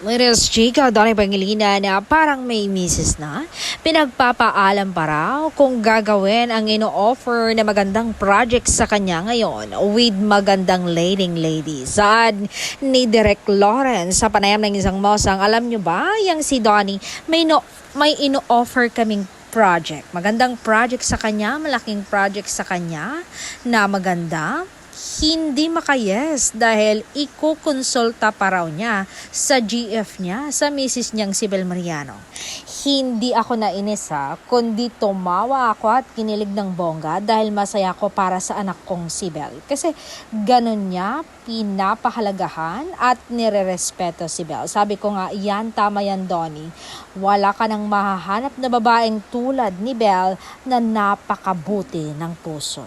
Liris Chica, Donnie Pangilinan na parang may misis na. Pinagpapaalam pa raw kung gagawin ang ino-offer na magandang project sa kanya ngayon with magandang leading lady. Saad ni Direk Lawrence sa panayam ng isang mosang, alam nyo ba, yang si Donnie, may ino-offer kaming project. Magandang project sa kanya, malaking project sa kanya na maganda. Hindi makayes dahil ikukonsulta pa raw niya sa GF niya, sa misis niyang si Bel Mariano. Hindi ako nainis kundi tumawa ako at kinilig ng bongga dahil masaya ko para sa anak kong si Bel. Kasi ganun niya pinapahalagahan at nirerespeto si Bel. Sabi ko nga, yan, tama yan, Donnie. Wala ka nang mahahanap na babaeng tulad ni Bel na napakabuti ng puso.